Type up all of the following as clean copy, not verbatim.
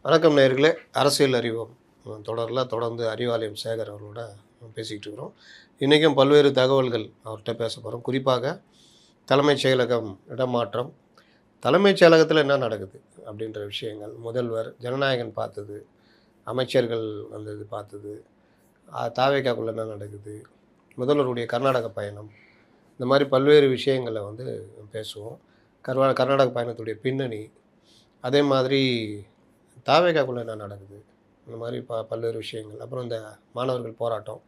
வணக்கம் நேயர்களே. அரசியல் அறிவோம் தொடரில் தொடர்ந்து அறிவாலயம் சேகர் அவர்களோட பேசிக்கிட்டு இருக்கிறோம். இன்றைக்கும் பல்வேறு தகவல்கள் அவர்கிட்ட பேச போகிறோம். குறிப்பாக தலைமைச் செயலகம் இடமாற்றம், தலைமைச் செயலகத்தில் என்ன நடக்குது அப்படின்ற விஷயங்கள், முதல்வர் ஜனநாயகன் பார்த்தது, அமைச்சர்கள் வந்தது பார்த்தது, தாவேக்காக்குள்ள என்ன நடக்குது, முதல்வருடைய கர்நாடக பயணம், இந்த மாதிரி பல்வேறு விஷயங்களை பேசுவோம். கர்நாடக பயணத்துடைய பின்னணி, அதே மாதிரி தாவேக்காக்குள்ள என்ன நடக்குது, இந்த மாதிரி பல்வேறு விஷயங்கள். அப்புறம் இந்த மாணவர்கள் போராட்டம்,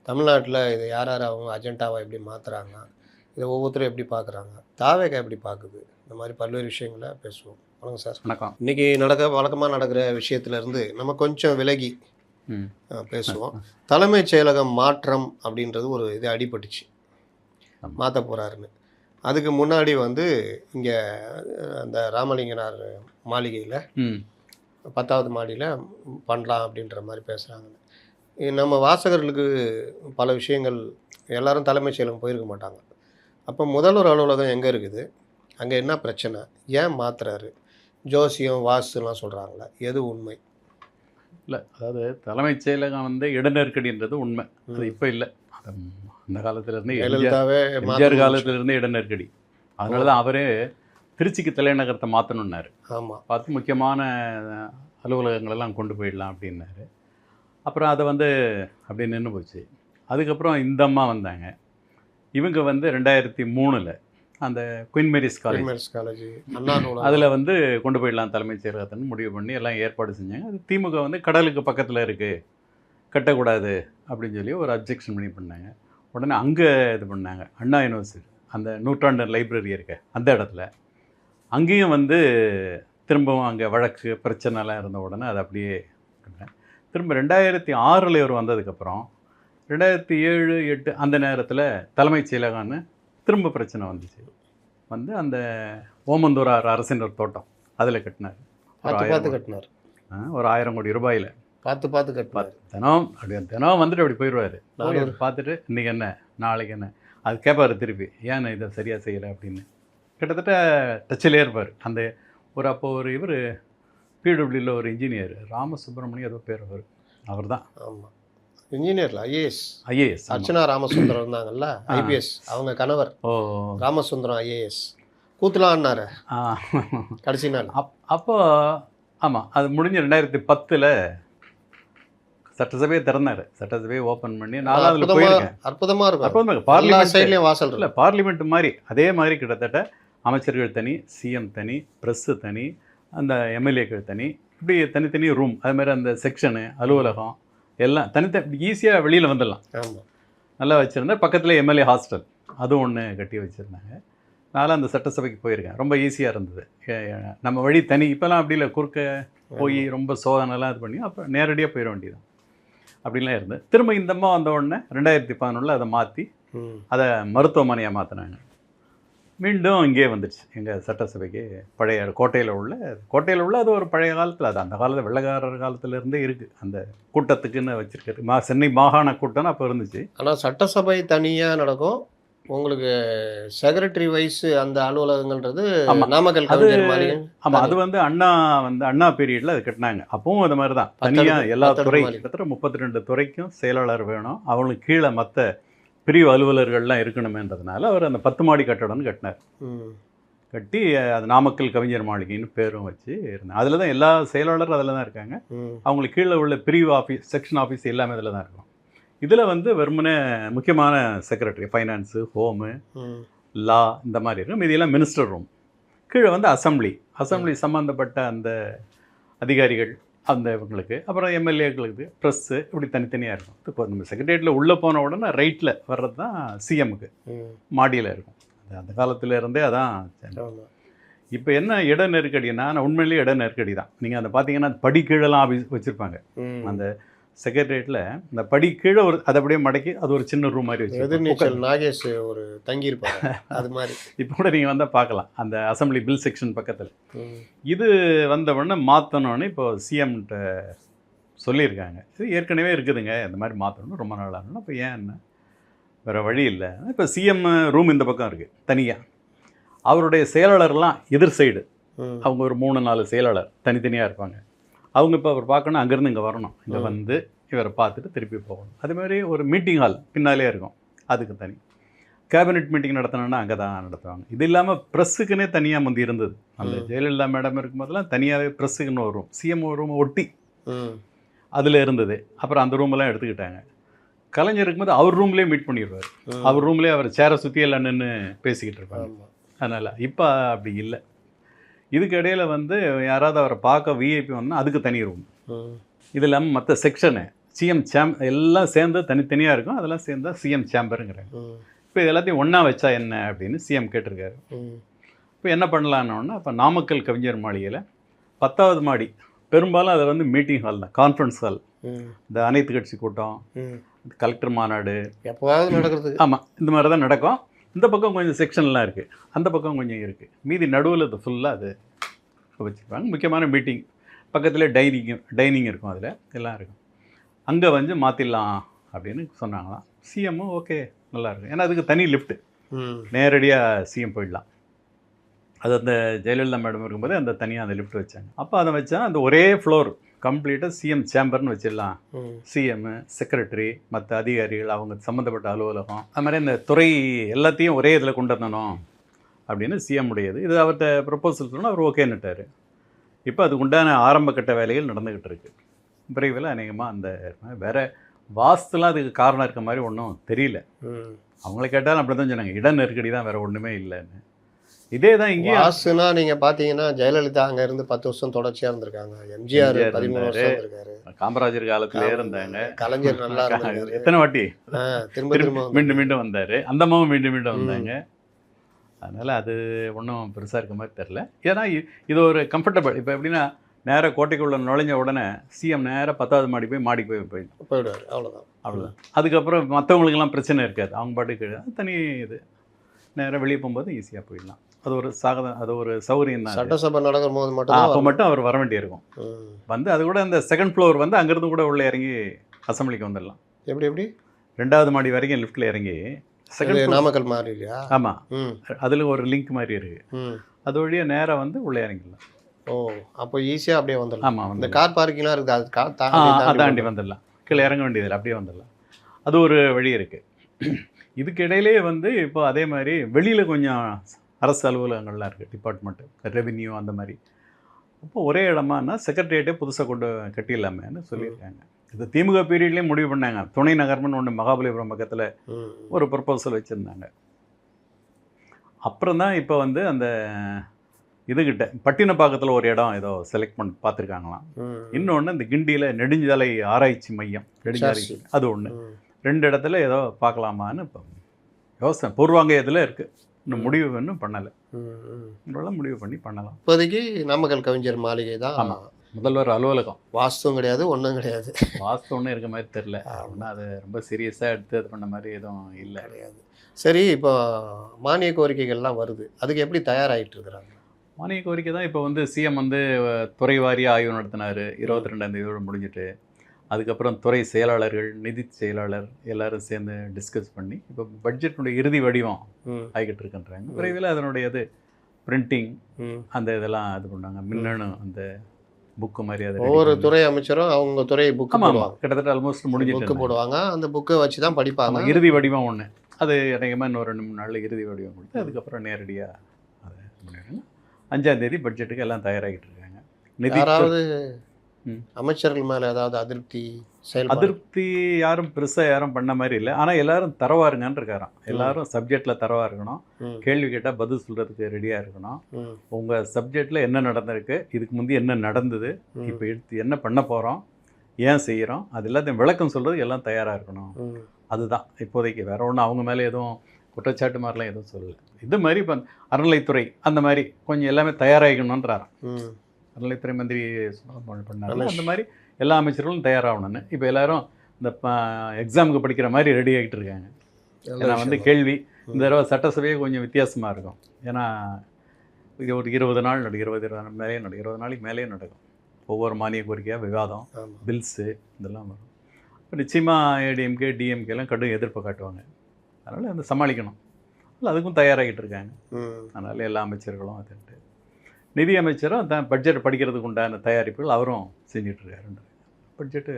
தமிழ்நாட்டில் இதை யார் யார் அவங்க அஜெண்டாவை எப்படி மாற்றுறாங்க, இதை ஒவ்வொருத்தரும் எப்படி பார்க்குறாங்க, தாவேக்கா எப்படி பார்க்குது, இந்த மாதிரி பல்வேறு விஷயங்களை பேசுவோம். வணக்கம் சார். வணக்கம். இன்றைக்கி வழக்கமாக நடக்கிற விஷயத்துலேருந்து நம்ம கொஞ்சம் விலகி பேசுவோம். தலைமைச் செயலகம் மாற்றம் அப்படின்றது ஒரு இது அடிபட்டுச்சு, மாற்ற போகிறாருன்னு. அதுக்கு முன்னாடி இங்கே அந்த ராமலிங்கனார் மாளிகையில் 10வது மாடியில் பண்ணலாம் அப்படின்ற மாதிரி பேசுகிறாங்க. நம்ம வாசகர்களுக்கு பல விஷயங்கள், எல்லாரும் தலைமைச் செயலகம் போயிருக்க மாட்டாங்க. அப்போ முதல்வர் அலுவலகம் எங்கே இருக்குது, அங்கே என்ன பிரச்சனை, ஏன் மாற்றுறாரு, ஜோசியம் வாஸ்துலாம் சொல்கிறாங்களே, எது உண்மை? இல்லை, அதாவது தலைமைச் செயலகம் இட நெருக்கடின்றது உண்மை. அது இப்போ இல்லை, அந்த காலத்திலேருந்து எம்ஜிஆர் காலத்திலேருந்து இட நெருக்கடி. அதனால தான் அவரே திருச்சிக்கு தலைநகரத்தை மாற்றணுன்னாரு. ஆமாம், பார்த்து முக்கியமான அலுவலகங்களெல்லாம் கொண்டு போயிடலாம் அப்படின்னாரு. அப்புறம் அதை அப்படியே நின்று போச்சு. அதுக்கப்புறம் இந்த அம்மா வந்தாங்க. இவங்க 2003 அந்த குயின் மேரிஸ் காலேஜ் அதில் கொண்டு போயிடலாம் தலைமைச் செயலகத்தின்னு முடிவு பண்ணி எல்லாம் ஏற்பாடு செஞ்சாங்க. அது திமுக கடலுக்கு பக்கத்தில் இருக்குது, கட்டக்கூடாது அப்படின்னு சொல்லி ஒரு அப்ஜெக்ஷன் பண்ணாங்க. உடனே அங்கே இது பண்ணாங்க. அண்ணா யூனிவர்சிட்டி, அந்த நூற்றாண்டு லைப்ரரி இருக்க அந்த இடத்துல, அங்கேயும் திரும்பவும் அங்கே வழக்கு பிரச்சனைலாம் இருந்த உடனே அதை அப்படியே திரும்ப 2006 இவர் வந்ததுக்கப்புறம் 2007, 2008 அந்த நேரத்தில் தலைமைச் செயலகம்னு திரும்ப பிரச்சனை வந்துச்சு. அந்த ஓமந்தூரார் அரசினர் தோட்டம் அதில் கட்டினார். கட்டினார் ஒரு 1000 கோடி ரூபாயில் பார்த்து கட்டினார். தினம் அப்படி போயிடுவார். பார்த்துட்டு இன்றைக்கி என்ன, நாளைக்கு என்ன, அது கேட்பார் திருப்பி, ஏன் இதை சரியாக செய்யலை அப்படின்னு. கிட்டத்தட்ட டச்சிலே இருப்பார். அப்போ இவர் பிடபிள்யூவில் ஒரு இன்ஜினியர், ராமசுப்ரமணியம் ஏதோ பேர் அவர் தான். ஆமாம், இன்ஜினியரில் ஐஏஎஸ் அர்ச்சனா ராமசுந்தரம் இருந்தாங்கல்ல, ஐபிஎஸ், அவங்க கணவர் ராமசுந்தரம் ஐஏஎஸ். கூத்துலான்னாரு கடைசி நாள். அப்போ ஆமாம், அது முடிஞ்ச 2010 சட்டசபையை திறந்தார். சட்டசபையை ஓப்பன் பண்ணி 4வது போயிருக்கேன். அற்புதமாக இருக்கும். பார்லிமெண்ட் வாசல் இல்லை, பார்லிமெண்ட் மாதிரி அதே மாதிரி கிட்டத்தட்ட அமைச்சர்கள் தனி, சிஎம் தனி, ப்ரெஸ்ஸு தனி, அந்த எம்எல்ஏக்கள் தனி, இப்படி தனித்தனி ரூம், அதுமாதிரி அந்த செக்ஷனு, அலுவலகம் எல்லாம் தனித்தனி, ஈஸியாக வெளியில் வந்துடலாம். நல்லா வச்சுருந்தேன். பக்கத்தில் எம்எல்ஏ ஹாஸ்டல் அதுவும் ஒன்று கட்டி வச்சுருந்தாங்க. நான் அந்த சட்டசபைக்கு போயிருக்கேன். ரொம்ப ஈஸியாக இருந்தது. நம்ம வழி தனி. இப்போலாம் அப்படி இல்லை, குறுக்க போய் ரொம்ப சோதனைலாம் இது பண்ணி அப்போ நேரடியாக போயிட வேண்டியதான். அப்படின்லாம் இருந்தது. திரும்ப இந்த அம்மா வந்த உடனே 2011 அதை மாற்றி அதை மருத்துவமனையாக மாற்றினாங்க. மீண்டும் இங்கே வந்துடுச்சு எங்கள் சட்டசபைக்கு. பழைய கோட்டையில் உள்ள அது ஒரு பழைய காலத்தில், அது அந்த காலத்தில் வெள்ளைக்காரர் காலத்திலேருந்தே இருக்குது. அந்த கூட்டத்துக்குன்னு வச்சுருக்காரு. சென்னை மாகாண கூட்டம்னு அப்போ இருந்துச்சு. ஆனால் சட்டசபை தனியாக நடக்கும். உங்களுக்கு செக்ரட்டரி வைஸ் அந்த அலுவலகங்கள்ன்றது நாமக்கல். ஆமாம், அது அண்ணா பீரியடில் அது கட்டினாங்க. அப்பவும் அது மாதிரி தான் தனியாக எல்லா துறை, கிட்டத்தட்ட 32 துறைக்கும் செயலாளர் வேணும். அவங்களுக்கு கீழே மற்ற பிரிவு அலுவலர்கள்லாம் இருக்கணுமேன்றதுனால அவர் அந்த 10 மாடி கட்டடம்னு கட்டினார். கட்டி அது நாமக்கல் கவிஞர் மாளிகைன்னு பேரும் வச்சு இருந்தேன். அதில் தான் எல்லா செயலாளரும் அதில் தான் இருக்காங்க. அவங்களுக்கு கீழே உள்ள பிரிவு ஆஃபீஸ், செக்ஷன் ஆஃபீஸ் எல்லாமே அதில் தான் இருக்கும். இதில் வெறுமனே முக்கியமான செக்ரட்டரி, ஃபைனான்ஸு, ஹோமு, லா இந்த மாதிரி இருக்கும். இதெல்லாம் மினிஸ்டர் ரூம். கீழே அசம்பிளி சம்மந்தப்பட்ட அந்த அதிகாரிகள், அந்த இவங்களுக்கு, அப்புறம் எம்எல்ஏக்களுக்கு, ப்ரெஸ்ஸு, இப்படி தனித்தனியாக இருக்கும். இப்போ நம்ம செக்ரட்டரியேட்டில் உள்ளே போன உடனே ரைட்டில் வர்றது தான் சிஎம்முக்கு மாடியில் இருக்கும். அந்த காலத்திலேருந்தே அதான். இப்போ என்ன இட நெருக்கடினா, உண்மையிலேயே இட நெருக்கடி தான். நீங்கள் அந்த பார்த்தீங்கன்னா படி கீழெல்லாம் ஆஃபீஸ் வச்சுருப்பாங்க. அந்த செக்ரட்டரியேட்டில் இந்த படி கீழே அதை அப்படியே மடக்கி அது ஒரு சின்ன ரூம் மாதிரி வச்சு நாகேஷ் ஒரு தங்கியிருப்பாங்க. அது மாதிரி இப்போ கூட நீங்கள் பார்க்கலாம் அந்த அசம்பிளி பில் செக்ஷன் பக்கத்தில். இது வந்த உடனே மாற்றணுன்னு இப்போ சிஎம்கிட்ட சொல்லியிருக்காங்க. இது ஏற்கனவே இருக்குதுங்க, இந்த மாதிரி மாற்றணும்னு ரொம்ப நாள் ஆகணும். இப்போ ஏன் என்ன, வேறு வழி இல்லை. இப்போ சிஎம் ரூம் இந்த பக்கம் இருக்குது தனியாக. அவருடைய செயலாளர்லாம் எதிர் சைடு, அவங்க ஒரு 3-4 செயலாளர் தனித்தனியாக இருப்பாங்க. அவங்க இப்போ அவர் பார்க்கணும், அங்கேருந்து இங்கே வரணும், இங்கே வந்து இவரை பார்த்துட்டு திருப்பி போகணும். அதே மாதிரி ஒரு மீட்டிங் ஹால் பின்னாலே இருக்கும், அதுக்கு தனி. கேபினெட் மீட்டிங் நடத்தணும்னா அங்கே தான் நடத்துவாங்க. இது இல்லாமல் ப்ரெஸ்ஸுக்குன்னே தனியாக முந்தி இருந்தது. அந்த ஜெயலலிதா மேடம் இருக்கும்போதெல்லாம் தனியாகவே ப்ரெஸ்ஸுக்குன்னு ஒரு ரூம், சிஎம் ரூம் ஒட்டி அதில் இருந்தது. அப்புறம் அந்த ரூமெல்லாம் எடுத்துக்கிட்டாங்க. கலைஞர் இருக்கும்போது அவர் ரூம்லேயே மீட் பண்ணிடுவார். அவர் ரூம்லேயே அவர் சேரை சுற்றி எல்லாம் நின்று பேசிக்கிட்டு இருப்பாங்க. அதனால் இப்போ அப்படி இல்லை. இதுக்கு இடையில் வந்து யாராவது அவரை பார்க்க விஐபி வந்தால் அதுக்கு தனி ரூம். இது இல்லாமல் மற்ற செக்ஷனு சிஎம் எல்லாம் சேர்ந்து தனித்தனியாக இருக்கும். அதெல்லாம் சேர்ந்தா சிஎம் சேம்பருங்கிறாங்க. இப்போ இது எல்லாத்தையும் ஒன்றா வச்சா என்ன அப்படின்னு சிஎம் கேட்டிருக்காரு. இப்போ என்ன பண்ணலான்னொன்னா, இப்போ நாமக்கல் கவிஞர் மாளிகையில் 10வது மாடி, பெரும்பாலும் அதை வந்து மீட்டிங் ஹால் தான், கான்ஃபரன்ஸ் ஹால். இந்த அனைத்து கட்சி கூட்டம், கலெக்டர் மாநாடு எப்போவாவது நடக்கிறது. ஆமாம், இந்த மாதிரி தான் நடக்கும். இந்த பக்கம் கொஞ்சம் செக்ஷன்லாம் இருக்குது, அந்த பக்கம் கொஞ்சம் இருக்குது. மீதி நடுவில் இது ஃபுல்லாக அது வச்சுருப்பாங்க. முக்கியமான மீட்டிங் பக்கத்தில் டைனிங் இருக்கும், அதில் எல்லாம் இருக்கும். அங்கே வந்து மாற்றிடலாம் அப்படின்னு சொன்னாங்களாம். சிஎம்மும் ஓகே நல்லாயிருக்கும், ஏன்னா அதுக்கு தனி லிஃப்ட்டு, நேரடியாக சிஎம் போயிடலாம். அது அந்த ஜெயலலிதா மேடம் இருக்கும்போது அந்த தனியாக அந்த லிஃப்ட் வச்சாங்க. அப்போ அதை வச்சா அந்த ஒரே ஃப்ளோர் கம்ப்ளீட்டாக சிஎம் சேம்பர்னு வச்சிடலாம். சிஎம்மு, செக்ரட்டரி, மற்ற அதிகாரிகள், அவங்க சம்மந்தப்பட்ட அலுவலகம், அது மாதிரி இந்த துறை எல்லாத்தையும் ஒரே இதில் கொண்டு வரணும் அப்படின்னு சிஎம் உடையது. இது அவர்கிட்ட ப்ரப்போசல் சொன்னால் அவர் ஓகேன்னுட்டார். இப்போ அதுக்கு உண்டான ஆரம்ப கட்ட வேலைகள் நடந்துக்கிட்டு இருக்கு. விரைவில் அநேகமாக அந்த வேறு வாஸ்துலாம் அதுக்கு காரணம் இருக்க மாதிரி ஒன்றும் தெரியல. அவங்கள கேட்டாலும் அப்படி தான் சொன்னாங்க, இட நெருக்கடி தான், வேறு ஒன்றுமே இல்லைன்னு. இதே தான் இங்கேயும் வாஸ்துனா நீங்கள் பார்த்தீங்கன்னா ஜெயலலிதா அங்கே இருந்து 10 வருஷம் தொடர்ச்சியாக இருந்திருக்காங்க. எம்ஜிஆர் 13 வருஷம் இருக்காரு. காமராஜர் காலத்திலே இருந்தாங்க. கலைஞர் நல்லா இருந்தாங்க. எத்தனை வாட்டி திரும்ப மீண்டும் மீண்டும் வந்தார். அந்த அம்மாவும் மீண்டும் மீண்டும் வந்தாங்க. அதனால் அது ஒன்றும் பெருசாக இருக்க மாதிரி தெரில. ஏன்னா இது ஒரு கம்ஃபர்டபுள். இப்போ எப்படின்னா, நேராக கோட்டைக்குள்ளே நுழைஞ்ச உடனே சிஎம் நேராக 10வது மாடி போய் போயிடுவார். அவ்வளோதான். அதுக்கப்புறம் மற்றவங்களுக்கெல்லாம் பிரச்சனை இருக்காது, அவங்க பாட்டுக்கு தனி இது. நேராக வெளியே போகும்போது ஈஸியாக போயிடலாம். அது ஒரு சௌகரியம் தான். சட்டசபை நடக்கும் போது மட்டும் அப்போ மட்டும் அவர் வர வேண்டியிருக்கும். வந்து அது கூட அந்த செகண்ட் ஃப்ளோர் வந்து அங்கேருந்து கூட உள்ளே இறங்கி அசம்பிளிக்கு வந்துடலாம். எப்படி 2வது மாடி வரைக்கும் லிஃப்ட்டில் இறங்கி செகண்ட் நாமக்கல் மாதிரி இல்லையா? ஆமாம், அதில் ஒரு லிங்க் மாதிரி இருக்குது. அது வழியாக நேராக வந்து உள்ளே இறங்கிடலாம். அப்போ ஈஸியாக அப்படியே வந்துடலாம். ஆமாம், இந்த கார் பார்க்கிங்லாம் இருக்குது, அது தாண்டி வந்துடலாம். கீழே இறங்க வேண்டியதில்லை, அப்படியே வந்துடலாம். அது ஒரு வழி இருக்குது. இதுக்கு இடையிலே வந்து இப்போ அதே மாதிரி வெளியில் கொஞ்சம் அரசு அலுவலகங்கள்லாம் இருக்குது, டிபார்ட்மெண்ட்டு, ரெவென்யூ, அந்த மாதிரி. அப்போ ஒரே இடமானா செக்ரட்டரியேட்டே புதுசாக கொண்டு கட்டிடலாமேன்னு சொல்லியிருக்காங்க. இது திமுக பீரியட்லேயே முடிவு பண்ணாங்க. துணை நகர்மன்னு ஒன்று மகாபலிபுரம் பக்கத்தில் ஒரு ப்ரப்போசல் வச்சுருந்தாங்க. அப்புறம் தான் இப்போ வந்து அந்த இதுகிட்ட பட்டினப்பாக்கத்தில் ஒரு இடம் ஏதோ செலக்ட் பண்ணி பார்த்துருக்காங்களாம். இன்னொன்று இந்த கிண்டியில் நெடுஞ்சாலை ஆராய்ச்சி மையம், நெடுஞ்சாலை, அது ஒன்று. 2 இடத்துல ஏதோ பார்க்கலாமான்னு இப்போ யோசனை பூர்வாங்கயத்தில் இருக்குது. இன்னும் முடிவு இன்னும் பண்ணலை. இதெல்லாம் முடிவு பண்ணி பண்ணலாம். இப்போதைக்கு நாமக்கல் கவிஞர் மாளிகை தான். ஆமாம், முதல்வர் அலுவலகம். வாஸ்துவும் கிடையாது, ஒன்றும் கிடையாது. வாஸ்து ஒன்றும் இருக்க மாதிரி தெரில. அப்படின்னா அது ரொம்ப சீரியஸாக எடுத்து அது பண்ண மாதிரி எதுவும் இல்லை. கிடையாது. சரி, இப்போ மானிய கோரிக்கைகள்லாம் வருது, அதுக்கு எப்படி தயாராகிட்டு இருக்கிறாங்க? மானிய கோரிக்கை தான் இப்போ வந்து சிஎம் வந்து துறை வாரியாக ஆய்வு நடத்தினார். 22ஆம் தேதியோடு முடிஞ்சிட்டு, அதுக்கப்புறம் துறை செயலாளர்கள், நிதி செயலாளர் எல்லாரும் சேர்ந்து டிஸ்கஸ் பண்ணி இப்போ பட்ஜெட்டினுடைய இறுதி வடிவம் ஆகிக்கிட்டு இருக்குன்றாங்க. விரைவில் அதனுடைய இது பிரிண்டிங் அந்த இதெல்லாம் இது பண்ணாங்க. மின்னணு அந்த புக்கு மாதிரி அது ஒவ்வொரு துறை அமைச்சரும் அவங்க துறை புக்கு போடுவாங்க. கிட்டத்தட்ட ஆல்மோஸ்ட் முடிஞ்சிட்டு புக்கு போடுவாங்க. அந்த புக்கை வச்சு தான் படிப்பாங்க. இறுதி வடிவம் ஒன்று அது அநேகமாக இன்னும் 2-3 நாளில் இறுதி வடிவம் கொடுத்து அதுக்கப்புறம் நேரடியாக அதை பண்ணிடுறாங்க. 5ஆம் தேதி பட்ஜெட்டுக்கு எல்லாம் தயாராகிட்டு இருக்காங்க. நிதி யாராவது அமைச்சர்கள் மேலே ஏதாவது அதிருப்தி யாரும் பெருசாக யாரும் பண்ண மாதிரி இல்லை. ஆனால் எல்லாரும் தரவா இருங்கன்னு இருக்காராம். எல்லாரும் சப்ஜெக்டில் தரவா இருக்கணும், கேள்வி கேட்டால் பதில் சொல்கிறதுக்கு ரெடியாக இருக்கணும். உங்கள் சப்ஜெக்டில் என்ன நடந்திருக்கு, இதுக்கு முந்தைய என்ன நடந்தது, இப்போ எடுத்து என்ன பண்ண போகிறோம், ஏன் செய்கிறோம், அது எல்லாத்தையும் விளக்கம் சொல்கிறது எல்லாம் தயாராக இருக்கணும். அதுதான் இப்போதைக்கு. வேற ஒன்றும் அவங்க மேலே எதுவும் குற்றச்சாட்டு மாதிரிலாம் எதுவும் சொல்லலை. இது மாதிரி இப்போ அறநிலைத்துறை அந்த மாதிரி கொஞ்சம் எல்லாமே தயாராகிக்கணுன்றாராம். அறநிலைத்துறை மந்திரி பண்ணாங்க. அந்த மாதிரி எல்லா அமைச்சர்களும் தயாராகணும்னு இப்போ எல்லாரும் இந்த எக்ஸாமுக்கு படிக்கிற மாதிரி ரெடி ஆகிட்டு இருக்காங்க. ஏன்னா வந்து கேள்வி இந்த தடவை சட்டசபையே கொஞ்சம் வித்தியாசமாக இருக்கும். ஏன்னா இது ஒரு 20 நாள் 20 நாளைக்கு மேலேயே நடக்கும். ஒவ்வொரு மானிய கோரிக்கையாக விவாதம், பில்ஸு இதெல்லாம் வரும். இப்போ நிச்சயமாக ஏடிஎம்கே டிஎம்கேலாம் கடும் எதிர்ப்பை காட்டுவாங்க. அதனால் அந்த சமாளிக்கணும். அதுக்கும் தயாராகிட்டு இருக்காங்க. அதனால் எல்லா அமைச்சர்களும் அதுன்ட்டு நிதி அமைச்சரும் தான் பட்ஜெட் படிக்கிறதுக்கு உண்டான தயாரிப்புகள் அவரும் செஞ்சிட்ருக்காரு. பட்ஜெட்டு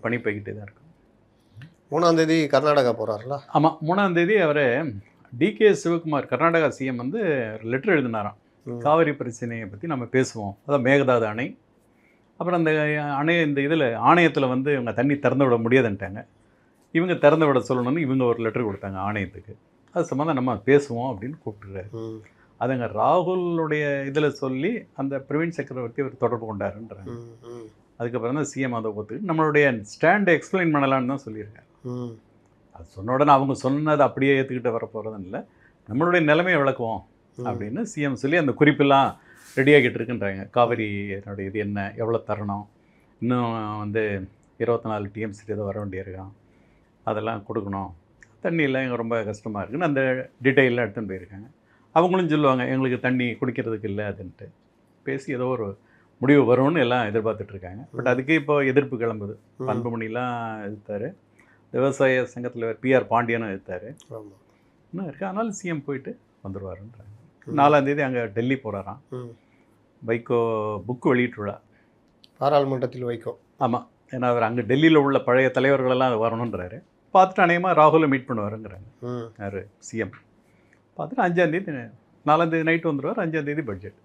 பணி போய்கிட்டே தான் இருக்கும். 3ஆம் தேதி கர்நாடகா போகிறாருல? ஆமாம், 3ஆம் தேதி அவர் டிகே சிவகுமார் கர்நாடகா சிஎம் வந்து லெட்டர் எழுதினாராம். காவிரி பிரச்சனையை பற்றி நம்ம பேசுவோம், அதான் மேகதாது அணை. அப்புறம் அந்த அணை இந்த இதில் ஆணையத்தில் வந்து இவங்க தண்ணி திறந்து விட முடியாதுன்ட்டாங்க. இவங்க திறந்து விட சொல்லணும்னு இவங்க ஒரு லெட்டர் கொடுத்தாங்க ஆணையத்துக்கு. அது சம்மந்தம் நம்ம பேசுவோம் அப்படின்னு கூப்பிட்டுருக்காரு. அதுங்க ராகுலுடைய இதில் சொல்லி அந்த பிரவீன் சக்கரவர்த்தி அவர் தொடர்பு கொண்டாருன்றாங்க. அதுக்கப்புறம் தான் சிஎம் அதை ஒத்துக்கிட்டு நம்மளுடைய ஸ்டாண்டை எக்ஸ்பிளைன் பண்ணலான்னு தான் சொல்லியிருக்காரு. அது சொன்ன உடனே அவங்க சொன்னதை அப்படியே ஏற்றுக்கிட்டு வர போகிறதும் இல்லை, நம்மளுடைய நிலைமையை விளக்குவோம் அப்படின்னு சிஎம் சொல்லி அந்த குறிப்பெல்லாம் ரெடியாகிட்டு இருக்குன்றாங்க. காவிரி என்னுடைய இது என்ன, எவ்வளோ தரணும், இன்னும் வந்து 24 டிஎம்சி ஏதோ வர வேண்டியிருக்கான், அதெல்லாம் கொடுக்கணும், தண்ணியெல்லாம் எங்கள் ரொம்ப கஷ்டமாக இருக்குன்னு அந்த டீட்டெயிலாம் எடுத்துன்னு போயிருக்காங்க. அவங்களும் சொல்லுவாங்க எங்களுக்கு தண்ணி குடிக்கிறதுக்கு இல்லை அதுன்ட்டு பேசி ஏதோ ஒரு முடிவு வரும்னு எல்லாம் எதிர்பார்த்துட்ருக்காங்க. பட் அதுக்கே இப்போ எதிர்ப்பு கிளம்புது. அன்புமணிலாம் எதிர்த்தார், விவசாய சங்கத்தில் பிஆர் பாண்டியனும் எதிர்த்தார், இன்னும் இருக்குது. அதனால சிஎம் போயிட்டு வந்துடுவாருன்றாங்க. 4ஆம் தேதி அங்கே டெல்லி போகிறாராம். வைகோ புக்கு வெளியிட்டுள்ளா பாராளுமன்றத்தில் வைகோ. ஆமாம், ஏன்னா அவர் அங்கே டெல்லியில் உள்ள பழைய தலைவர்களெல்லாம் வரணுன்றாரு. பார்த்துட்டு அநேகமாக ராகுலை மீட் பண்ணுவாருங்கிறாங்க யார் சிஎம். பார்த்துட்டு 5ஆம் தேதி 4ஆம் தேதி நைட்டு வந்துடுவார். 5ஆம் தேதி பட்ஜெட்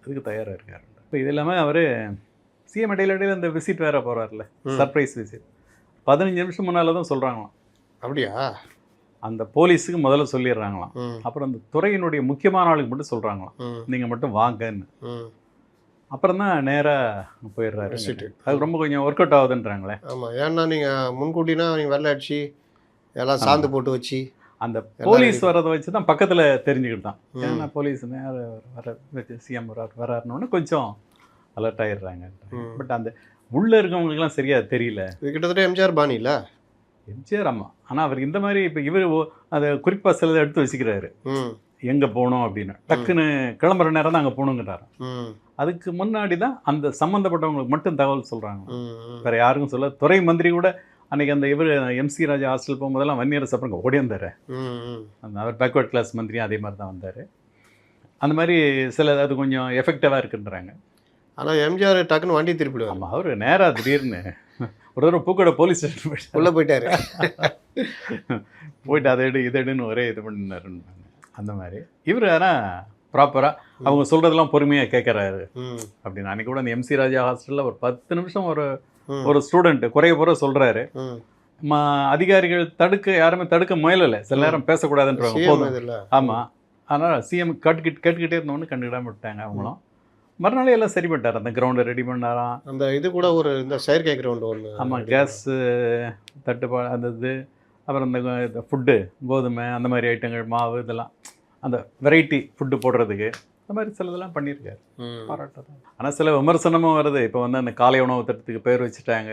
அதுக்கு தயாராக இருக்கார். இப்போ இது இல்லாமல் அவர் சிஎம் இடையில அந்த விசிட் வேறு போகிறார்ல, சர்ப்ரைஸ் விசிட். 15 நிமிஷம் முன்னால் தான் சொல்கிறாங்களாம். அப்படியா? அந்த போலீஸுக்கு முதல்ல சொல்லிடுறாங்களாம். அப்புறம் அந்த துறையினுடைய முக்கியமான ஆளுக்கு மட்டும் சொல்கிறாங்களாம், நீங்கள் மட்டும் வாங்கன்னு. அப்புறம் தான் நேராக போயிடுறாரு. அது ரொம்ப கொஞ்சம் ஒர்க் அவுட் ஆகுதுன்றாங்களே. ஆமாம், ஏன்னா நீங்கள் முன்கூட்டினா நீங்கள் வெள்ளை அடிச்சு எல்லாம் சாந்து போட்டு வச்சு அந்த போலீஸ் வர்றதை வச்சு தான் பக்கத்தில் தெரிஞ்சுக்கிட்டான். ஏன்னா போலீஸ் வர வச்சு சிஎம் வராருன்னு கொஞ்சம் அலர்ட் ஆகிடுறாங்க. பட் அந்த உள்ளே இருக்கவங்களுக்குலாம் சரியாக தெரியல. இது கிட்டத்தட்ட எம்ஜிஆர் பாணி இல்லை? எம்ஜிஆர் ஆமாம். ஆனால் அவர் இந்த மாதிரி இப்போ இவர் அதை குறிப்பாக சிலதை எடுத்து வச்சுக்கிறாரு. எங்கே போகணும் அப்படின்னு டக்குன்னு கிளம்புற நேரம் தான் அங்கே போகணுங்கிறாரு. அதுக்கு முன்னாடி தான் அந்த சம்மந்தப்பட்டவங்களுக்கு மட்டும் தகவல் சொல்கிறாங்க, வேறு யாருக்கும் சொல்ல. துறை மந்திரி கூட அன்றைக்கி அந்த இவர் எம்சி ராஜா ஹாஸ்டல் போகும்போதெல்லாம் வன்னியரசு அப்புறம் ஓடி வந்தார். அந்த அவர் பேக்வர்ட் கிளாஸ் மந்திரியும் அதே மாதிரி தான் வந்தார். அந்த மாதிரி சில அது கொஞ்சம் எஃபெக்டிவாக இருக்குன்றாங்க. ஆனால் எம்ஜிஆர் டக்குன்னு வண்டி திருப்பிடுவார். ஆமாம், அவர் நேராக திடீர்னு ஒரு தடவை பூக்கோட போலீஸ் ஸ்டேஷன் உள்ளே போயிட்டார். போயிட்டு அதை எடு இதை எடுன்னு ஒரே இது பண்ணினாருன்னு அந்த மாதிரி. இவர் ஆனால் ப்ராப்பராக அவங்க சொல்கிறதெல்லாம் பொறுமையாக கேட்குறாரு அப்படின்னு. அன்றைக்கி கூட அந்த எம்சி ராஜா ஹாஸ்டலில் ஒரு 10 நிமிஷம் ஒரு ஸ்டூடெண்ட் குறைய போகிற சொல்கிறாரு. அதிகாரிகள் யாருமே தடுக்க முயலலை. சில நேரம் பேசக்கூடாதுன்றாங்க போதும். ஆமாம், ஆனால் சிஎம் கேட்டுக்கிட்டே இருந்தவொன்னு கண்டுக்கிடாமல் விட்டாங்க அவங்களும். மறுநாளே எல்லாம் சரி பண்ணிட்டார். அந்த கிரவுண்டை ரெடி பண்ணாராம். அந்த இது கூட ஒரு இந்த செயற்கை கிரவுண்டு ஒன்று. ஆமாம், கேஸ் தட்டுப்பாடு அந்த இது, அப்புறம் இந்த ஃபுட்டு கோதுமை அந்த மாதிரி ஐட்டங்கள், மாவு, இதெல்லாம் அந்த வெரைட்டி ஃபுட்டு போடுறதுக்கு அந்த மாதிரி சிலதெல்லாம் பண்ணியிருக்காரு. பாராட்டதான். ஆனால் சில விமர்சனமும் வருது. இப்போ வந்து அந்த காலை உணவு திட்டத்துக்கு பேர் வச்சுட்டாங்க.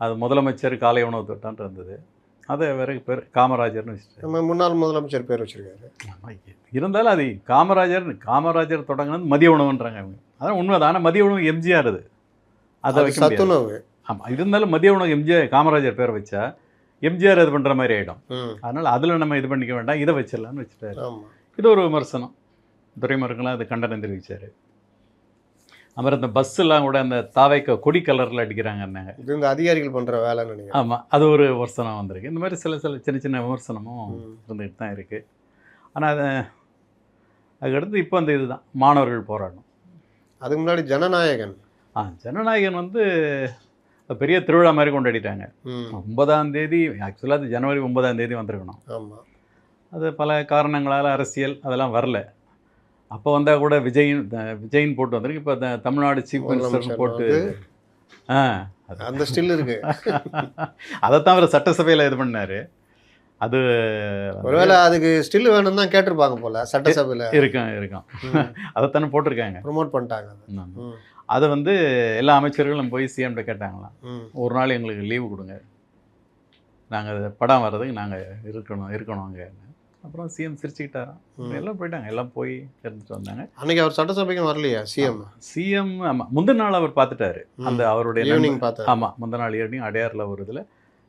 அது முதலமைச்சர் காலை உணவு திட்டம்னு இருந்தது, அதை வேற பேர் காமராஜர்னு வச்சுட்டாங்க. நம்ம முன்னாள் முதலமைச்சர் பேர் வச்சுருக்காரு. இருந்தாலும் அது காமராஜர் தொடங்கினது மதிய உணவுன்றாங்க அவங்க. அதான் உண்மைதான். ஆனால் மதிய உணவு எம்ஜிஆர் அதை வைக்க சத்துணவு. ஆமாம், இருந்தாலும் மதிய உணவு எம்ஜிஆர் காமராஜர் பேரை வச்சா எம்ஜிஆர் இது பண்ணுற மாதிரி ஆகிடும். அதனால் அதில் நம்ம இது பண்ணிக்க வேண்டாம், இதை வச்சிடலான்னு வச்சுட்டாரு. இது ஒரு விமர்சனம். துரைமுருகன்லாம் அது கண்டனம் தெரிவித்தார். அப்புறம் இந்த பஸ்ஸெல்லாம் கூட அந்த தாவைக்க கொடி கலரில் அடிக்கிறாங்கன்னாங்க. இது இந்த அதிகாரிகள் பண்ணுற வேலைன்னு நினைக்கிறேன். ஆமாம், அது ஒரு விமர்சனம் வந்திருக்கு. இந்த மாதிரி சில சின்ன சின்ன விமர்சனமும் இருந்துகிட்டு தான் இருக்குது. ஆனால் அதுக்கடுத்து இப்போ அந்த இதுதான் மாணவர்கள் போராடணும். அதுக்கு முன்னாடி ஜனநாயகன் ஜனநாயகன் வந்து பெரிய திருவிழா மாதிரி கொண்டாடிட்டாங்க. 9ஆம் தேதி, ஆக்சுவலாக அது ஜனவரி 9ஆம் தேதி வந்திருக்கணும். ஆமாம், அது பல காரணங்களால் அரசியல் அதெல்லாம் வரல. அப்போ வந்தால் கூட விஜயின் போட்டு வந்திருக்கு. இப்போ தமிழ்நாடு சீஃப் மினிஸ்டர்னு போட்டு அந்த ஸ்டில் இருக்கு. அதைத்தான் அவர் சட்டசபையில் இது பண்ணார். அது ஒருவேளை அதுக்கு ஸ்டில் வேணும் தான் கேட்டிருப்பாங்க போல சட்டசபையில். இருக்கும் அதைத்தானே போட்டிருக்காங்க, ப்ரொமோட் பண்ணிட்டாங்க. அதை வந்து எல்லா அமைச்சர்களும் போய் சிஎம்கிட்ட கேட்டாங்களாம், ஒரு நாள் எங்களுக்கு லீவு கொடுங்க, நாங்கள் படம் வர்றதுக்கு நாங்கள் இருக்கணும் அங்கே. அப்புறம் சிஎம் சிரிச்சுக்கிட்டாராம். எல்லாம் போயிட்டாங்க, எல்லாம் போய் இருந்துட்டு வந்தாங்க. அன்றைக்கி அவர் சட்டசபைக்கும் வரலையா சிஎம்? ஆமாம், முந்தின நாள் அவர் பார்த்துட்டாரு. அந்த அவருடைய ஈவினிங் பார்த்தாரு. ஆமாம், முந்தின நாள் ஈவினிங் அடையாரில் ஒரு இதில்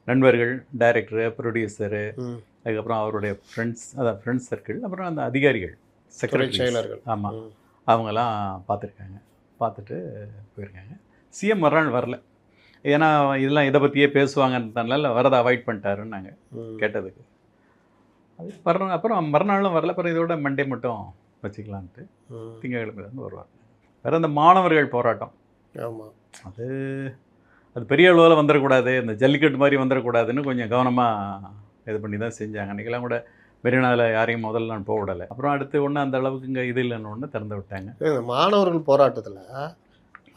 நண்பர்கள், டைரக்டரு, ப்ரொடியூசரு, அதுக்கப்புறம் அவருடைய ஃப்ரெண்ட்ஸ் சர்க்கிள், அப்புறம் அந்த அதிகாரிகள், செக்ரட்டரி, செயலர்கள், ஆமாம், அவங்கெல்லாம் பார்த்துருக்காங்க, பார்த்துட்டு போயிருக்காங்க. சிஎம் மறுநாள் வரல, ஏன்னா இதெல்லாம் இதை பற்றியே பேசுவாங்கன்றதுனால வரதை அவாய்ட் பண்ணிட்டாருன்னு நாங்கள் கேட்டதுக்கு. அது அப்புறம் மறுநாளும் வரல. அப்புறம் இதோட மண்டே மட்டும் வச்சுக்கலான்ட்டு திங்கட்கிழமையிலேருந்து வருவாங்க. வேறு அந்த மாணவர்கள் போராட்டம், ஆமாம், அது அது பெரிய அளவில் வந்துடக்கூடாது, இந்த ஜல்லிக்கட்டு மாதிரி வந்துடக்கூடாதுன்னு கொஞ்சம் கவனமாக இது பண்ணி தான் செஞ்சாங்க. அன்றைக்கெல்லாம் கூட மெரினாவில் யாரையும் முதல்ல நான் போக விடலை. அப்புறம் அடுத்து ஒன்று அந்த அளவுக்கு இங்கே இது இல்லைன்னு ஒன்று திறந்து விட்டாங்க. இந்த மாணவர்கள் போராட்டத்தில்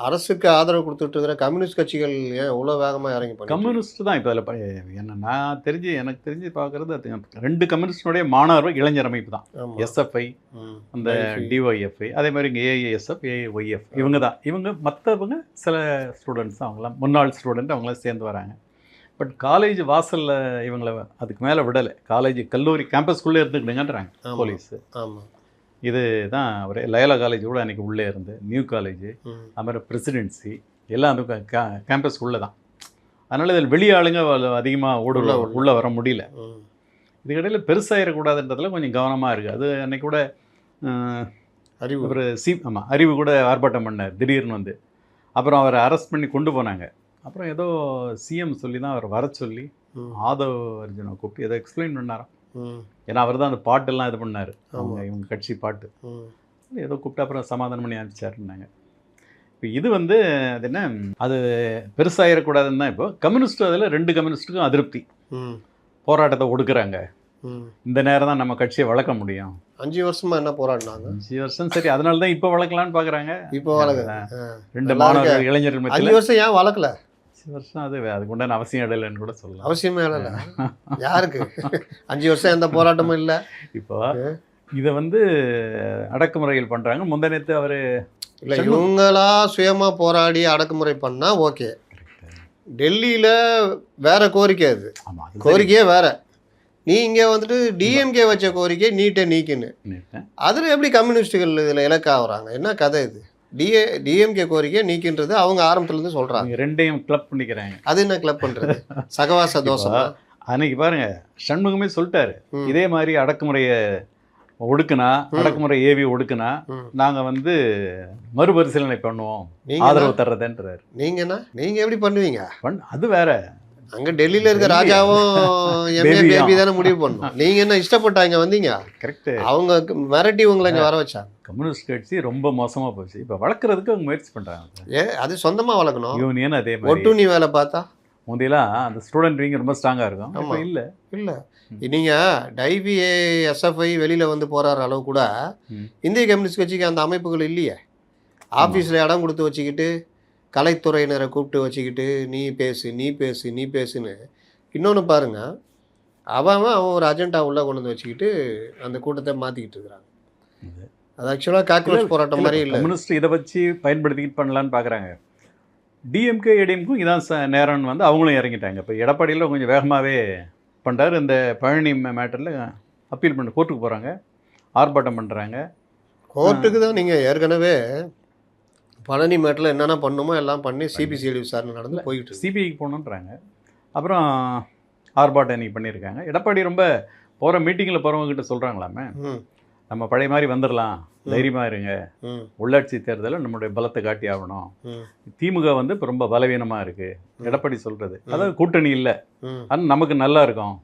அரசுக்கு ஆதரவு கொடுத்துட்டு இருக்கிற கம்யூனிஸ்ட் கட்சிகள் ஏன் இவ்வளோ வேகமாக இறங்கி பண்ணி? கம்யூனிஸ்ட் தான் இப்போ அதில் என்ன எனக்கு தெரிஞ்சு பார்க்குறது, அது 2 கம்யூனிஸ்டினுடைய மாணவர் இளைஞர் அமைப்பு தான். எஸ்எஃப்ஐ, அந்த டிஒய்எஃப்ஐ, அதே மாதிரி இங்கே ஏஐஎஸ்எஃப், ஏஒய்எஃப், இவங்க தான். இவங்க மற்றவங்க சில ஸ்டூடெண்ட்ஸ் தான், அவங்களாம் முன்னாள் ஸ்டூடெண்ட், அவங்களாம் சேர்ந்து வராங்க. பட் காலேஜ் வாசலில் இவங்களை அதுக்கு மேலே விடலை. காலேஜ் கல்லூரி கேம்பஸ்குள்ளே இருந்துக்கிடுங்கன்றாங்க போலீஸு. ஆமாம், இது தான் ஒரு லயோலா காலேஜ் கூட அன்றைக்கி உள்ளே இருந்து, நியூ காலேஜ், அப்புறம் பிரசிடென்சி எல்லாம் அந்த கேம்பஸ் உள்ளே தான். அதனால் இதில் வெளி ஆளுங்க அதிகமாக உள்ளே வர முடியல. இதுக்கிடையில் பெருசாகிடக்கூடாதுன்றதுல கொஞ்சம் கவனமாக இருக்குது. அது அன்றைக்கி கூட அறிவு ஒரு அறிவு கூட ஆர்ப்பாட்டம் பண்ணார் திடீர்னு வந்து. அப்புறம் அவரை அரெஸ்ட் பண்ணி கொண்டு போனாங்க. அப்புறம் ஏதோ சிஎம் சொல்லி தான் அவர் வர சொல்லி ஆதவ் அர்ஜுனை கூப்பிட்டு ஏதோ எக்ஸ்பிளைன் பண்ணாராம். ஏன்னா அவர் தான் அந்த பாட்டெல்லாம் இது பண்ணார், இவங்க கட்சி பாட்டு ஏதோ கூப்பிட்டு அப்புறம் சமாதானம் பண்ணி அனுப்பிச்சாருன்னாங்க. இப்போ இது வந்து அது என்ன, அது பெருசாகிடக்கூடாதுன்னு தான். இப்போ கம்யூனிஸ்ட் அதில் 2 கம்யூனிஸ்ட்டுக்கும் அதிருப்தி, போராட்டத்தை ஒடுக்குறாங்க. இந்த நேரம் தான் நம்ம கட்சியை வளர்க்க முடியும். 5 வருஷமா என்ன போராடினாங்க? 5 வருஷம் சரி, அதனால தான் இப்போ வளர்க்கலான்னு பார்க்குறாங்க. இப்போ வளர்க்க 2 மாணவர்கள் இளைஞர்கள் 5 வருஷம் ஏன் வளர்க்கல? 5 வருஷம் அதுக்கு உண்டான அவசியம் இல்லைன்னு கூட சொல்லலாம். அவசியமே இல்லை. யாருக்கு 5 வருஷம் எந்த போராட்டமும் இல்லை. இப்போ இதை வந்து அடக்குமுறையில் பண்ணுறாங்க. முந்தனத்து அவர் இல்லை, இவங்களா சுயமாக போராடி அடக்குமுறை பண்ணால் ஓகே. டெல்லியில் வேற கோரிக்கை, அது கோரிக்கையே வேற. நீ இங்கே வந்துட்டு டிஎம்கே வச்ச கோரிக்கை நீட்டை நீக்குன்னு, அதில் எப்படி கம்யூனிஸ்டுகள் இதில் இலக்காகிறாங்க? என்ன கதை இது? டிஎம்கே கோரிக்கை நீக்கின்றது அவங்க ஆரம்பத்துலேருந்து சொல்கிறாங்க. 2ஐயும் கிளப் பண்ணிக்கிறாங்க. அது என்ன கிளப் பண்ணுறது? சகவாச தோஷம். அன்னைக்கு பாருங்க, சண்முகமே சொல்லிட்டாரு, இதே மாதிரி அடக்குமுறையை ஒடுக்குனா, அடக்குமுறை ஏவி ஒடுக்குனா நாங்கள் வந்து மறுபரிசீலனை பண்ணுவோம், ஆதரவு தர்றதுன்றாரு. நீங்கள் எப்படி பண்ணுவீங்க? அது வேற. அங்கே டெல்லியில் இருக்க ராஜாவும் எம்ஏ பேபி தானே முடிவு பண்ணணும். நீங்கள் என்ன இஷ்டப்பட்டாங்க வந்தீங்க? கரெக்டு. அவங்க மிரட்டி உங்களை இங்கே வர வச்சாங்க. கம்யூனிஸ்ட் கட்சி ரொம்ப மோசமாக போச்சு. இப்போ வளர்க்குறதுக்கு அவங்க முயற்சி பண்ணுறாங்க. அது சொந்தமாக வளர்க்கணும். யூனியன் அதே மாதிரி ஒட்டு நீ வேலை பார்த்தா முந்தையெல்லாம் அந்த ஸ்டூடெண்ட் விங் ரொம்ப ஸ்ட்ராங்காக இருக்கும். ஆமாம், இல்லை நீங்கள் டைபிஏ எஸ்எஃப்ஐ வெளியில் வந்து போராடுற அளவு கூட இந்திய கம்யூனிஸ்ட் கட்சிக்கு அந்த அமைப்புகள் இல்லையே. ஆஃபீஸில் இடம் கொடுத்து வச்சுக்கிட்டு கலைத்துறையினரை கூப்பிட்டு வச்சுக்கிட்டு நீ பேசுன்னு. இன்னொன்று பாருங்கள், அவன் ஒரு அஜெண்டா உள்ளே கொண்டு வந்து வச்சுக்கிட்டு அந்த கூட்டத்தை மாற்றிக்கிட்டு இருக்கிறாங்க. அது ஆக்சுவலாக காக்ரோச் போராட்டம் மாதிரி இல்லை. கம்யூனிஸ்ட் இதை வச்சு பயன்படுத்திக்கிட்டு பண்ணலான்னு பார்க்குறாங்க. டிஎம்கே ஏடிஎம்க்கும் இதான் நேரம்னு வந்து அவங்களும் இறங்கிட்டாங்க. இப்போ எடப்பாடியில் கொஞ்சம் வேகமாகவே பண்ணுறாரு. இந்த பழனி மேட்டரில் அப்பீல் பண்ண கோர்ட்டுக்கு போகிறாங்க, ஆர்ப்பாட்டம் பண்ணுறாங்க. கோர்ட்டுக்கு தான். நீங்கள் ஏற்கனவே பழனி மேட்டில் என்னென்ன பண்ணுமோ எல்லாம் பண்ணி சிபிசிஐடி விசாரணை நடந்து போயிட்டு சிபிஐக்கு போகணுன்றாங்க. அப்புறம் ஆர்ப்பாட்டம் இன்னைக்கு பண்ணியிருக்காங்க. எடப்பாடி ரொம்ப போகிற மீட்டிங்கில் போகிறவங்ககிட்ட சொல்கிறாங்களாமே, நம்ம பழைய மாதிரி வந்துடலாம், தைரியமாக இருங்க, உள்ளாட்சி தேர்தலில் நம்மளுடைய பலத்தை காட்டி ஆகணும், திமுக வந்து இப்போ ரொம்ப பலவீனமாக இருக்குது எடப்பாடி சொல்கிறது. அதாவது கூட்டணி இல்லை, அது நமக்கு நல்லா இருக்கும்,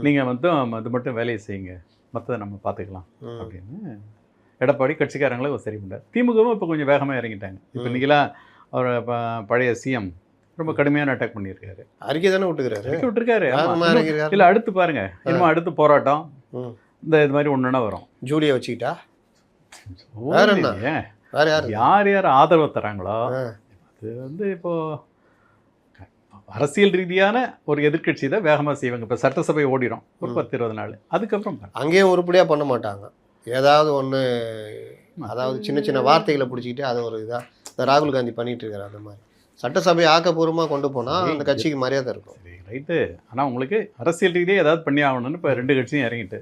நீங்கள் வந்து அது மட்டும் வேலையை செய்யுங்க, மற்றதை நம்ம பார்த்துக்கலாம் அப்படின்னு எடப்பாடி கட்சிக்காரங்களை சரி பண்ணார். திமுகவும் இப்போ கொஞ்சம் வேகமாக இறங்கிட்டாங்க. இப்போ இன்றைக்கெல்லாம் அவர் பழைய சிஎம் ரொம்ப கடுமையான அட்டாக் பண்ணியிருக்காரு. அறிக்கை தானே விட்டுருக்காரு. இல்லை, அடுத்து பாருங்க, இன்னும் அடுத்து போராட்டம் இந்த இது மாதிரி ஒன்றுனா வரும். ஜூலியை வச்சுக்கிட்டா யார் யார் ஆதரவு தராங்களோ அது வந்து இப்போது அரசியல் ரீதியான ஒரு எதிர்கட்சி தான் வேகமாக செய்வாங்க. இப்போ சட்டசபை ஓடிடும் ஒரு 10-20 நாள், அதுக்கப்புறம் அங்கேயும் உருப்படியாக பண்ண மாட்டாங்க. ஏதாவது ஒன்று, அதாவது சின்ன சின்ன வார்த்தைகளை பிடிச்சிக்கிட்டு அது ஒரு இதாக இந்த ராகுல் காந்தி பண்ணிகிட்டு இருக்காரு. அந்த மாதிரி சட்டசபை ஆக்கப்பூர்வமாக கொண்டு போனால் அந்த கட்சிக்கு மரியாதை இருக்கும். ரைட்டு. ஆனால் உங்களுக்கு அரசியல் ரீதியாக ஏதாவது பண்ணி ஆகணும்னு இப்போ 2 கட்சியும் இறங்கிட்டு,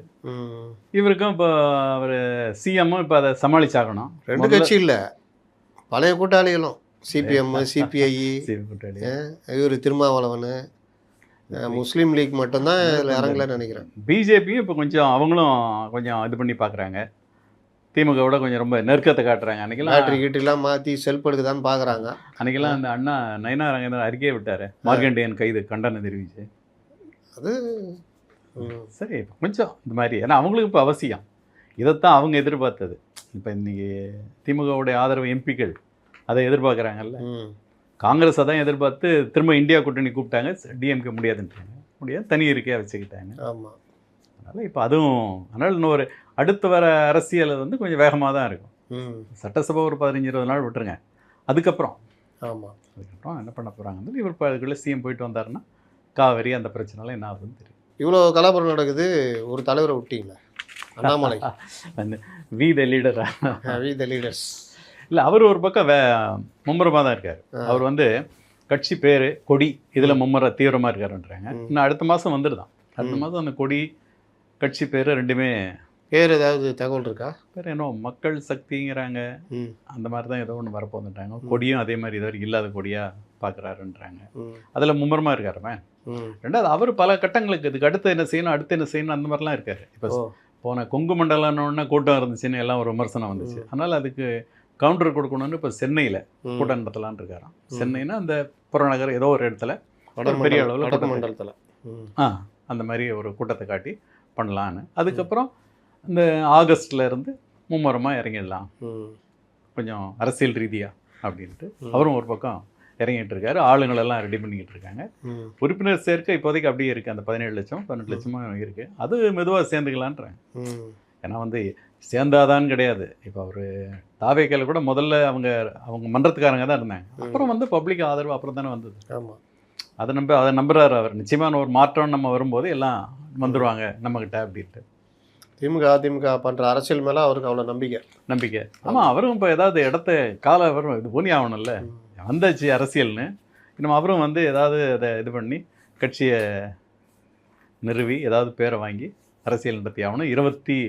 இவருக்கும் இப்போ அவர் சிஎம்மும் இப்போ அதை சமாளிச்சாகணும். 2 கட்சி இல்லை, பழைய கூட்டாளிகளும் சிபிஎம், சிபிஐ, இவர் திருமாவளவன், முஸ்லீம் லீக் மட்டும்தான் இதில் இறங்கலன்னு நினைக்கிறேன். பிஜேபியும் இப்போ கொஞ்சம் அவங்களும் கொஞ்சம் இது பண்ணி பார்க்குறாங்க. திமுகவோட கொஞ்சம் ரொம்ப நெருக்கத்தை காட்டுறாங்க. பேட்டரி அன்றைக்கெல்லாம் கீட்டெல்லாம் மாற்றி செல்ஃப் எடுக்குதான்னு பார்க்குறாங்க. அன்றைக்கெல்லாம் அந்த அண்ணா நயனா ரங்கேந்திரன் அறிக்கையை விட்டார், மார்க்கண்டேயன் கைது கண்டனம் தெரிவிச்சு. அது சரி கொஞ்சம் இந்த மாதிரி, ஏன்னா அவங்களுக்கு இப்போ அவசியம், இதைத்தான் அவங்க எதிர்பார்த்தது. இப்போ இன்றைக்கி திமுகவுடைய ஆதரவு எம்பிக்கள் அதை எதிர்பார்க்குறாங்கல்ல. காங்கிரஸ் அதான் எதிர்பார்த்து திரும்ப இந்தியா கூட்டணி கூப்பிட்டாங்க, டிஎம்கே முடியாதுன்றாங்க, முடியாது தனி இருக்கையாக வச்சுக்கிட்டாங்க. ஆமாம். அதனால் இப்போ அதுவும், அதனால் இன்னொரு அடுத்து வர அரசியல் வந்து கொஞ்சம் வேகமாக தான் இருக்கும். சட்டசபை ஒரு 15-20 நாள் விட்டுருங்க, அதுக்கப்புறம் என்ன பண்ண போகிறாங்க. இவர் அதுக்குள்ளே சிஎம் போயிட்டு வந்தாருன்னா காவேரி அந்த பிரச்சனைலாம் என்ன ஆகுதுன்னு தெரியும். இவ்வளோ கலாபுரம் நடக்குது, ஒரு தலைவரை விட்டீங்களா? அண்ணாமலை வந்து வி த லீடரா? வி த லீடர்ஸ் இல்லை, அவர் ஒரு பக்கம் மும்முரமாக தான் இருக்கார். அவர் வந்து கட்சி பேர் கொடி இதில் தீவிரமாக இருக்காருன்றாங்க. இன்னும் அடுத்த மாதம் வந்துடுதான். அடுத்த மாதம் அந்த கொடி கட்சி பேர் ரெண்டுமே, பேர் ஏதாவது தகவல் இருக்கா? பேர் என்ன மக்கள் சக்திங்கிறாங்க, அந்த மாதிரி தான் ஏதோ ஒன்று வரப்போகுதுன்றாங்க. கொடியும் அதே மாதிரி இது வரைக்கும் இல்லாத கொடியாக பார்க்குறாருன்றாங்க. அதில் மும்முரமாக இருக்காருமே. ரெண்டாவது அவர் பல கட்டங்களுக்கு இதுக்கு அடுத்து என்ன செய்யணும், அடுத்து என்ன செய்யணும், அந்த மாதிரிலாம் இருக்காரு. இப்போ போன கொங்கு மண்டலம்னு கூட்டம் இருந்துச்சுன்னு எல்லாம் ஒரு விமர்சனம் வந்துச்சு. அதனால் அதுக்கு கவுண்டர் கொடுக்கணும்னு இப்போ சென்னையில் கூட்டம் நடத்தலான் இருக்காராம். சென்னைன்னா அந்த புறநகர் ஏதோ ஒரு இடத்துல பெரிய அளவில் மண்டலத்தில் அந்த மாதிரி ஒரு கூட்டத்தை காட்டி பண்ணலான்னு. அதுக்கப்புறம் இந்த ஆகஸ்ட்ல இருந்து மும்முரமாக இறங்கிடலாம் கொஞ்சம் அரசியல் ரீதியாக அப்படின்ட்டு அவரும் ஒரு பக்கம் இறங்கிட்டு இருக்காரு. ஆளுங்களெல்லாம் ரெடி பண்ணிக்கிட்டு இருக்காங்க. உறுப்பினர் சேர்க்கை இப்போதைக்கு அப்படியே இருக்குது, அந்த 17 லட்சம் 18 லட்சமாக இருக்குது. அது மெதுவாக சேர்ந்துக்கலான்றாங்க. ஏன்னா வந்து சேர்ந்தாதான்னு கிடையாது. இப்போ அவர் தாவேக்கையில் கூட முதல்ல அவங்க மன்றத்துக்காரங்க தான் இருந்தாங்க. அப்புறம் வந்து பப்ளிக் ஆதரவு அப்புறம் தானே வந்தது. ஆமாம், அதை நம்புறாரு அவர். நிச்சயமான ஒரு மாற்றம் நம்ம வரும்போது எல்லாம் வந்துடுவாங்க நம்மக்கிட்ட அப்படின்ட்டு. அதிமுக பண்ணுற அரசியல் மேலே அவருக்கு அவ்வளோ நம்பிக்கை. ஆமாம், அவரும் இப்போ ஏதாவது இடத்த வரும் இது போனி ஆகணும்ல, வந்தாச்சு அரசியல்னு. நம்ம அவரும் வந்து ஏதாவது அதை இது பண்ணி கட்சியை நிறுவி ஏதாவது பேரை வாங்கி அரசியல் நடத்தி ஆகணும். 26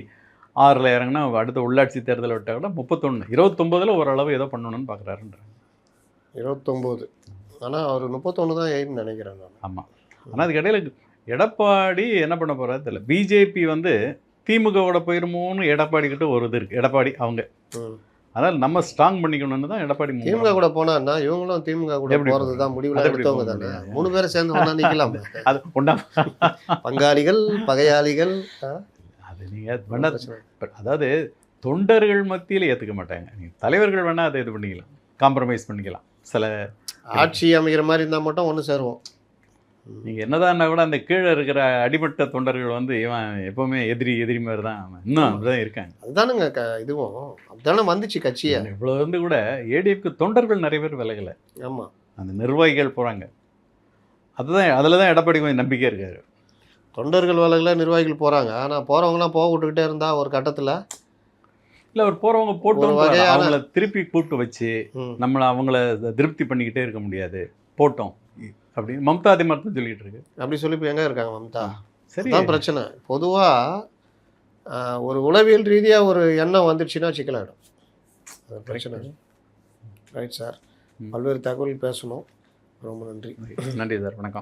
இறங்கினா அடுத்த உள்ளாட்சி தேர்தலை விட்டால் கூட 31 29 ஓரளவு ஏதோ பண்ணணும்னு பார்க்குறாருன்றாங்க. 29, ஆனால் அவர் 31 தான் எய்ம்னு நினைக்கிறேன் நான். ஆமாம், ஆனால் அதுக்கு இடையில எடப்பாடி என்ன பண்ண போகிறாரு தெரியல. பிஜேபி வந்து திமுகவோட போயிருமோன்னு எடப்பாடி கிட்ட ஒரு இது இருக்குது. எடப்பாடி அவங்க அதனால் நம்ம ஸ்ட்ராங் பண்ணிக்கணும்னு தான் எடப்பாடி திமுக கூட போனான்னா இவங்களும் திமுக கூட போகிறது தான் முடிவில் எடுத்தவங்க தானே. 3 பேரை சேர்ந்து ஒன்றா நிற்கலாம். அது ஒன்றா பங்காளிகள் பகையாளிகள் அது நீங்கள் அதாவது தொண்டர்கள் மத்தியில் ஏற்றுக்க மாட்டாங்க. நீங்கள் தலைவர்கள் வேணால் அதை இது பண்ணிக்கலாம், காம்ப்ரமைஸ் பண்ணிக்கலாம். சில ஆட்சி அமைக்கிற மாதிரி இருந்தால் மட்டும் ஒன்று சேருவோம். நீங்கள் என்னதான்னா கூட அந்த கீழே இருக்கிற அடிமட்ட தொண்டர்கள் வந்து இவன் எப்போவுமே எதிரி மாதிரி தான் இன்னும் அப்படிதான் இருக்காங்க. அதுதானுங்க இதுவும் அப்படிதானே வந்துச்சு கட்சியை. இவ்வளோ வந்து கூட ஏடிஎஃப்க்கு தொண்டர்கள் நிறைய பேர் விலகலை. ஆமாம், அந்த நிர்வாகிகள் போகிறாங்க. அதில் தான் எடப்பாடி கொஞ்சம் நம்பிக்கை இருக்காரு. தொண்டர்கள் விலகல, நிர்வாகிகள் போகிறாங்க. ஆனால் போகிறவங்களாம் போக விட்டுக்கிட்டே இருந்தால் ஒரு கட்டத்தில் இல்லை, அவர் போகிறவங்க போட்டு அவங்கள திருப்பி கூப்பிட்டு வச்சு நம்மளை அவங்கள திருப்தி பண்ணிக்கிட்டே இருக்க முடியாது, போட்டோம் அப்படின்னு மம்தா அதே மாதிரி தான் சொல்லிட்டு இருக்கு. அப்படி சொல்லி இப்போ எங்கே இருக்காங்க மம்தா? சரி, தான் பிரச்சனை. பொதுவாக ஒரு உளவியல் ரீதியாக ஒரு எண்ணம் வந்துடுச்சுன்னா சிக்கலாகிடும். அது பிரச்சனை. ரைட் சார், பல்வேறு தகவல் பேசணும். ரொம்ப நன்றி. நன்றி சார், வணக்கம்.